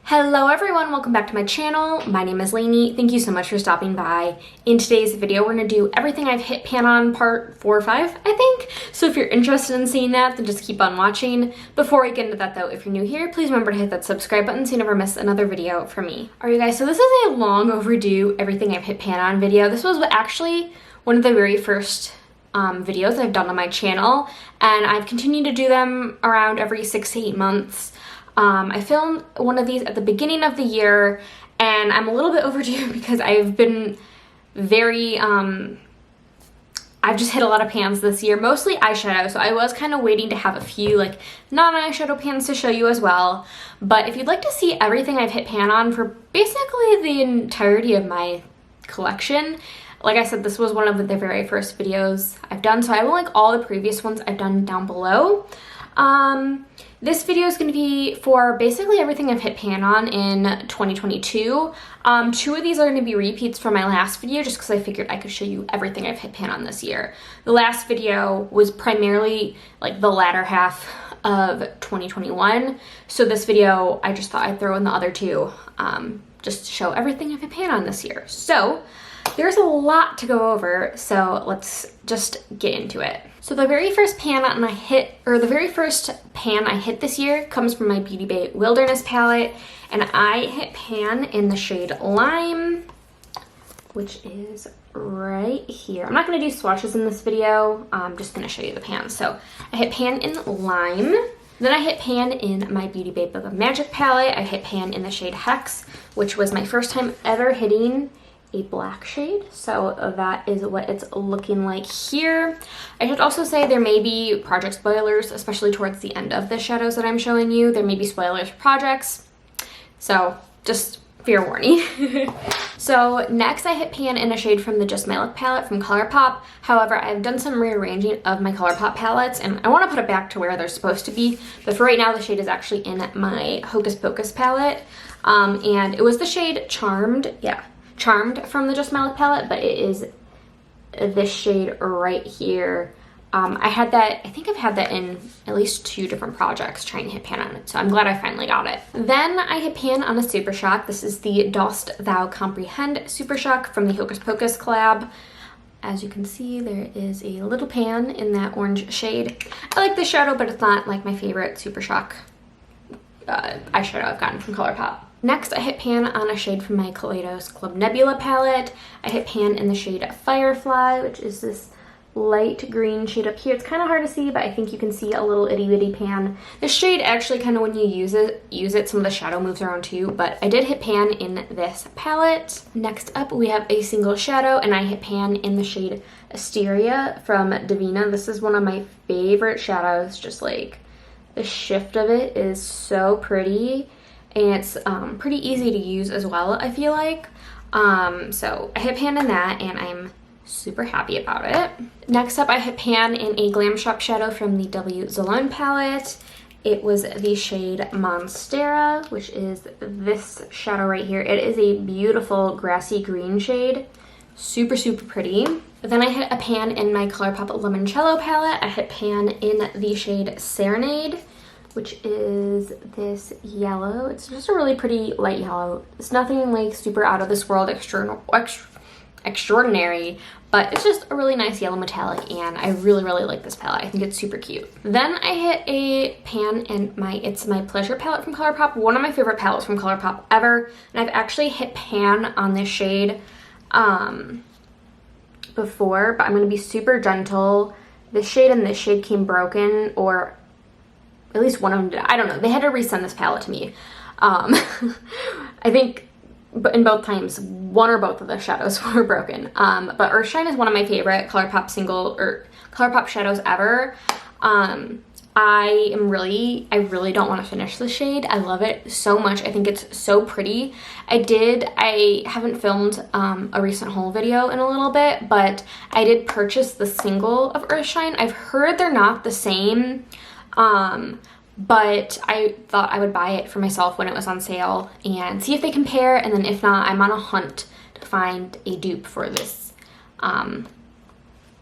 Hello everyone, welcome back to my channel. My name is Lainey. Thank you so much for stopping by. In today's video, we're gonna do everything I've hit pan on part 4 or 5, I think. So if you're interested in seeing that, then just keep on watching. Before we get into that though, if you're new here, please remember to hit that subscribe button so you never miss another video from me. All right, you guys, so this is a long overdue everything I've hit pan on video. This was actually one of the very first videos I've done on my channel, and I've continued to do them around every 6 to 8 months. I filmed one of these at the beginning of the year, and I'm a little bit overdue because I've been very, I've just hit a lot of pans this year, mostly eyeshadow, so I was kind of waiting to have a few like non-eyeshadow pans to show you as well. But if you'd like to see everything I've hit pan on for basically the entirety of my collection, like I said, this was one of the very first videos I've done, so I will link all the previous ones I've done down below. This video is going to be for basically everything I've hit pan on in 2022. Two of these are going to be repeats from my last video just because I figured I could show you everything I've hit pan on this year. The last video was primarily like the latter half of 2021. So this video, I just thought I'd throw in the other two just to show everything I've hit pan on this year. So there's a lot to go over, so let's just get into it. So the very first pan I hit this year comes from my Beauty Bay Wilderness palette, and I hit pan in the shade Lime, which is right here. I'm not gonna do swatches in this video, I'm just gonna show you the pan. So I hit pan in Lime, then I hit pan in my Beauty Bay Book of Magic palette. I hit pan in the shade Hex, which was my first time ever hitting a black shade, so that is what it's looking like here. I should also say there may be project spoilers, especially towards the end of the shadows that I'm showing you. There may be spoilers for projects, so just fair warning. So next I hit pan in a shade from the Just My Luck palette from ColourPop. However, I've done some rearranging of my ColourPop palettes, and I want to put it back to where they're supposed to be, but for right now the shade is actually in my Hocus Pocus palette, and it was the shade Charmed, Charmed from the Just My Luck palette, but it is this shade right here. I think I've had that in at least 2 different projects trying to hit pan on it, so I'm glad I finally got it. Then I hit pan on a Super Shock. This is the Dost Thou Comprehend Super Shock from the Hocus Pocus collab. As you can see, there is a little pan in that orange shade. I like this shadow, but it's not like my favorite Super Shock eyeshadow I've gotten from ColourPop. Next, I hit pan on a shade from my Kaleidos Club Nebula palette. I hit pan in the shade Firefly, which is this light green shade up here. It's kind of hard to see, but I think you can see a little itty bitty pan. This shade actually kind of, when you use it, some of the shadow moves around too, but I did hit pan in this palette. Next up, we have a single shadow, and I hit pan in the shade Asteria from Divina. This is one of my favorite shadows. Just like the shift of it is so pretty. And it's pretty easy to use as well, I feel like. So I hit pan in that, and I'm super happy about it. Next up, I hit pan in a Glam Shop shadow from the W Zalone palette. It was the shade Monstera, which is this shadow right here. It is a beautiful grassy green shade. Super, super pretty. Then I hit a pan in my ColourPop Limoncello palette. I hit pan in the shade Serenade, which is this yellow. It's just a really pretty light yellow. It's nothing like super out of this world extraordinary, but it's just a really nice yellow metallic, and I really, really like this palette. I think it's super cute. Then I hit a pan in It's My Pleasure palette from ColourPop, one of my favorite palettes from ColourPop ever, and I've actually hit pan on this shade before, but I'm gonna be super gentle. This shade and this shade came broken, or at least one of them did. I don't know. They had to resend this palette to me. I think in both times, one or both of the shadows were broken. But Earthshine is one of my favorite ColourPop shadows ever. I really don't want to finish the shade. I love it so much. I think it's so pretty. I haven't filmed a recent haul video in a little bit, but I did purchase the single of Earthshine. I've heard they're not the same, but I thought I would buy it for myself when it was on sale and see if they compare, and then if not, I'm on a hunt to find a dupe for this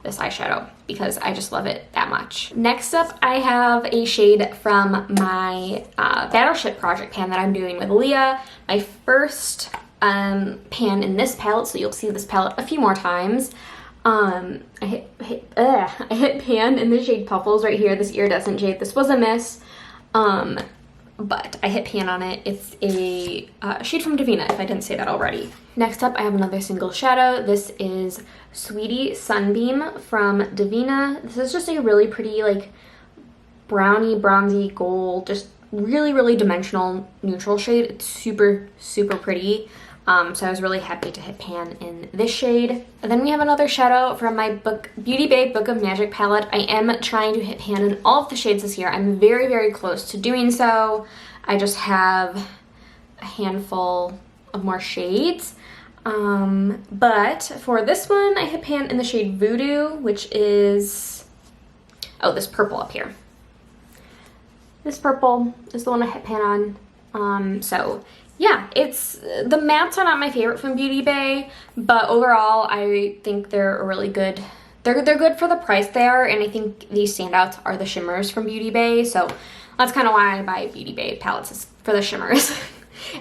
this eyeshadow because I just love it that much. Next up, I have a shade from my Battleship project pan that I'm doing with Leah. My first pan in this palette, so you'll see this palette a few more times. I hit pan in the shade Puffles right here, this iridescent shade. This was a miss, but I hit pan on it. It's a shade from Davina, if I didn't say that already. Next up, I have another single shadow. This is Sweetie Sunbeam from Davina. This is just a really pretty, like, browny, bronzy gold, just really, really dimensional neutral shade. It's super, super pretty. So I was really happy to hit pan in this shade. And then we have another shadow from my Beauty Bay Book of Magic palette. I am trying to hit pan in all of the shades this year. I'm very, very close to doing so. I just have a handful of more shades. But for this one, I hit pan in the shade Voodoo, which is, oh, this purple up here. This purple is the one I hit pan on. So yeah, it's, the mattes are not my favorite from Beauty Bay, but overall I think they're a really good, they're good for the price they are, and I think these standouts are the shimmers from Beauty Bay, so that's kind of why I buy Beauty Bay palettes, is for the shimmers.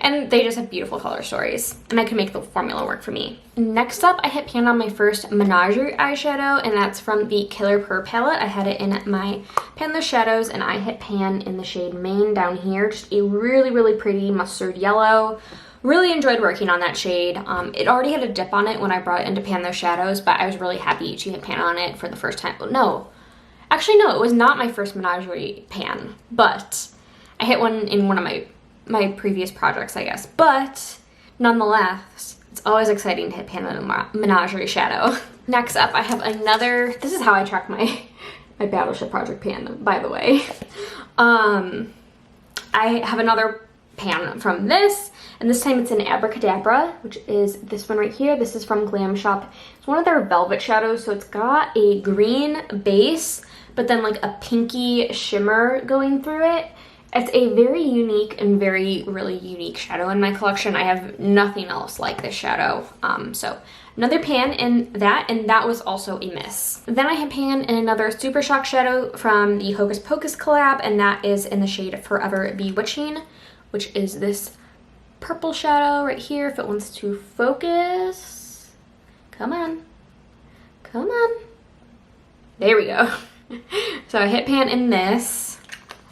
And they just have beautiful color stories, and I can make the formula work for me. Next up, I hit pan on my first Menagerie eyeshadow, and that's from the Killer Purr palette. I had it in my Pan the Shadows, and I hit pan in the shade Main down here. Just a really, really pretty mustard yellow. Really enjoyed working on that shade. It already had a dip on it when I brought it into Pan the Shadows, but I was really happy to hit pan on it for the first time. No, actually no, it was not my first Menagerie pan, but I hit one in one of my previous projects, I guess, but nonetheless, it's always exciting to hit pan on a Menagerie shadow. Next up, I have another, this is how I track my Battleship project pan, by the way. I have another pan from this, and this time it's an Abracadabra, which is this one right here. This is from Glam Shop. It's one of their velvet shadows, so it's got a green base, but then like a pinky shimmer going through it. It's a very unique and very, really unique shadow in my collection. I have nothing else like this shadow. So another pan in that, and that was also a miss. Then I had pan in another Super Shock shadow from the Hocus Pocus collab, and that is in the shade Forever Bewitching, which is this purple shadow right here, if it wants to focus. Come on. Come on. There we go. So I hit pan in this.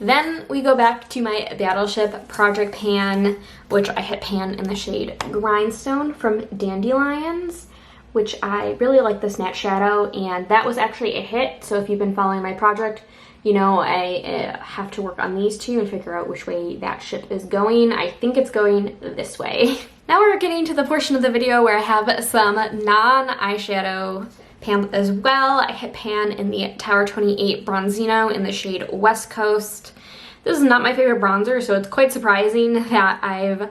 Then we go back to my Battleship project pan, which I hit pan in the shade Grindstone from Dandelions, which I really like this matte shadow, and that was actually a hit. So if you've been following my project, you know I have to work on these two and figure out which way that ship is going. I think it's going this way. Now we're getting to the portion of the video where I have some non-eyeshadow pan as well. I hit pan in the Tower 28 Bronzino in the shade West Coast. This is not my favorite bronzer, so it's quite surprising that I've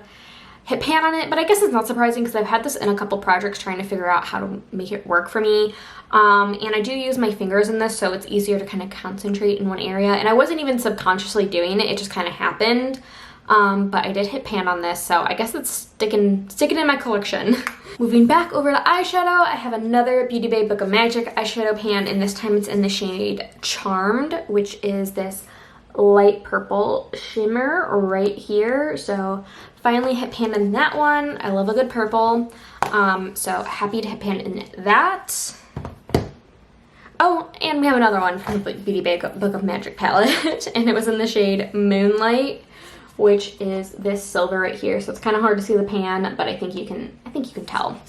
hit pan on it, but I guess it's not surprising because I've had this in a couple projects trying to figure out how to make it work for me. And I do use my fingers in this, so it's easier to kind of concentrate in one area, and I wasn't even subconsciously doing it, it just kind of happened. But I did hit pan on this, so I guess it's sticking in my collection. Moving back over to eyeshadow, I have another Beauty Bay Book of Magic eyeshadow pan, and this time it's in the shade Charmed, which is this light purple shimmer right here. So finally hit pan in that one. I love a good purple. So happy to hit pan in that. Oh, and we have another one from the Beauty Bay Book of Magic palette, and it was in the shade Moonlight, which is this silver right here. So it's kind of hard to see the pan, but I think you can tell.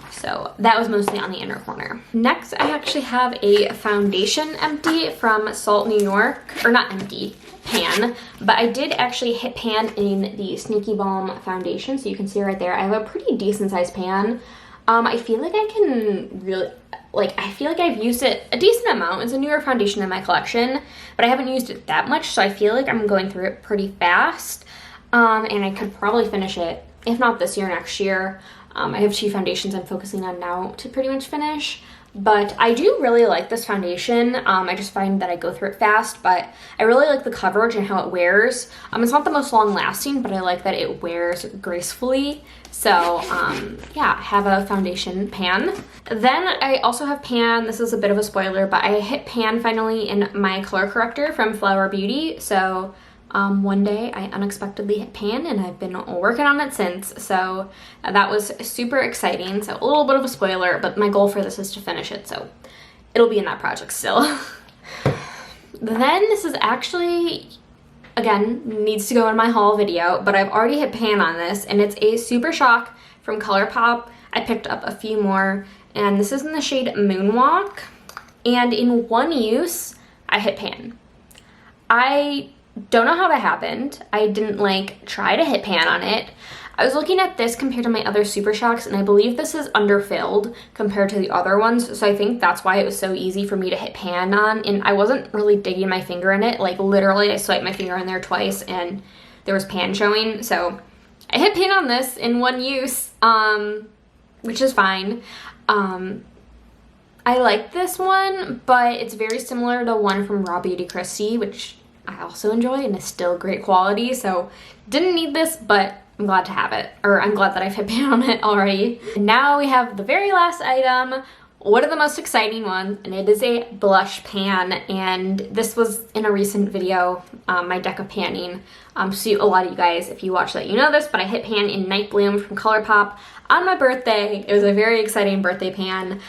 So that was mostly on the inner corner. Next, I actually have a foundation empty from Salt New York, or not empty, pan, but I did actually hit pan in the Sneaky Balm foundation, so you can see right there. I have a pretty decent sized pan. I feel like I can really, I feel like I've used it a decent amount. It's a newer foundation in my collection, but I haven't used it that much, so I feel like I'm going through it pretty fast. And I could probably finish it, if not this year, next year. I have two foundations I'm focusing on now to pretty much finish. But I do really like this foundation. I just find that I go through it fast, but I really like the coverage and how it wears. It's not the most long lasting, but I like that it wears gracefully. So yeah, I have a foundation pan. Then I also have pan, this is a bit of a spoiler, but I hit pan finally in my color corrector from Flower Beauty. So one day I unexpectedly hit pan and I've been working on it since. So that was super exciting. So a little bit of a spoiler, but my goal for this is to finish it. So it'll be in that project still. Then this is actually, again, needs to go in my haul video, but I've already hit pan on this, and it's a Super Shock from ColourPop. I picked up a few more, and this is in the shade Moonwalk. And in one use, I hit pan. I don't know how that happened. I didn't like try to hit pan on it. I was looking at this compared to my other Super Shocks, and I believe this is underfilled compared to the other ones, so I think that's why it was so easy for me to hit pan on, and I wasn't really digging my finger in it. Like literally I swiped my finger in there twice and there was pan showing, so I hit pan on this in one use, which is fine. I like this one, but it's very similar to one from Raw Beauty Kristi, which I also enjoy and is still great quality, so didn't need this, but I'm glad to have it, or I'm glad that I've hit pan on it already. And now we have the very last item, one of the most exciting ones, and it is a blush pan, and this was in a recent video, my deck of panning. So a lot of you guys, if you watch that, you know this, but I hit pan in Night Bloom from ColourPop on my birthday. It was a very exciting birthday pan.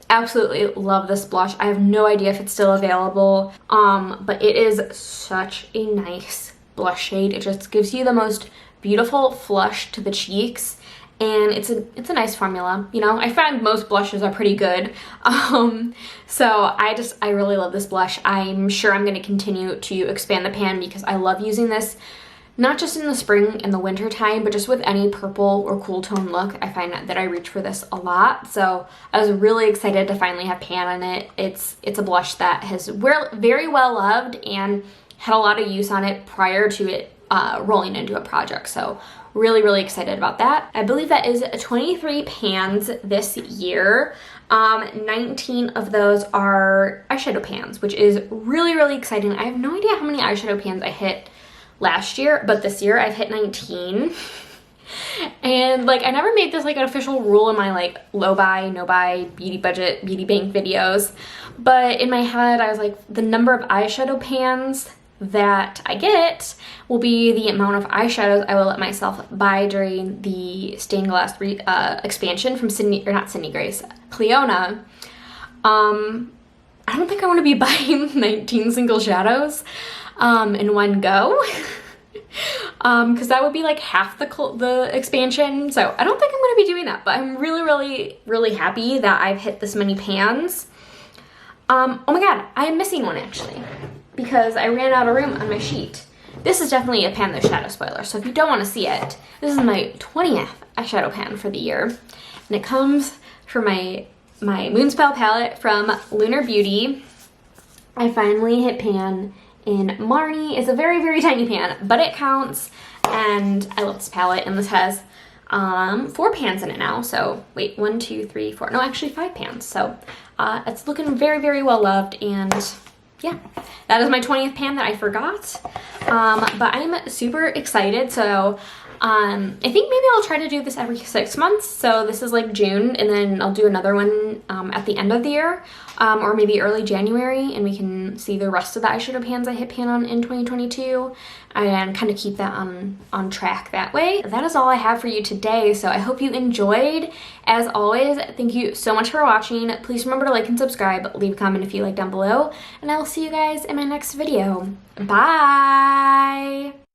Absolutely love this blush. I have no idea if it's still available, but it is such a nice blush shade. It just gives you the most beautiful flush to the cheeks, and it's a nice formula. You know, I find most blushes are pretty good. So I really love this blush. I'm sure I'm going to continue to expand the pan because I love using this, not just in the spring and the winter time, but just with any purple or cool tone look. I find that I reach for this a lot. So I was really excited to finally have pan on it. It's a blush that has very well loved and had a lot of use on it prior to it rolling into a project. So really excited about that. I believe that is 23 pans this year. 19 of those are eyeshadow pans, which is really exciting. I have no idea how many eyeshadow pans I hit last year, but this year I've hit 19. And like I never made this like an official rule in my like low buy, no buy, beauty budget, beauty bank videos, but in my head I was like, the number of eyeshadow pans that I get will be the amount of eyeshadows I will let myself buy during the stained glass expansion from Cleona. I don't think I want to be buying 19 single shadows in one go, because that would be like half the expansion. So I don't think I'm going to be doing that, but I'm really happy that I've hit this many pans. Oh my god, I'm missing one actually, because I ran out of room on my sheet. This is definitely a pan that's shadow spoiler, so if you don't want to see it, this is my 20th eyeshadow pan for the year, and it comes from my Moonspell palette from Lunar Beauty. I finally hit pan in Marnie. It's a very tiny pan, but it counts, and I love this palette, and this has 4 pans in it now. So wait, 1, 2, 3, 4, no, actually 5 pans. So it's looking very well loved, and yeah, that is my 20th pan that I forgot. But I'm super excited. So I think maybe I'll try to do this every 6 months. So this is like June, and then I'll do another one at the end of the year, or maybe early January, and we can see the rest of the eyeshadow pans I hit pan on in 2022 and kind of keep that on track that way. That is all I have for you today, so I hope you enjoyed. As always, thank you so much for watching. Please remember to like and subscribe, leave a comment if you like down below, and I will see you guys in my next video. Bye!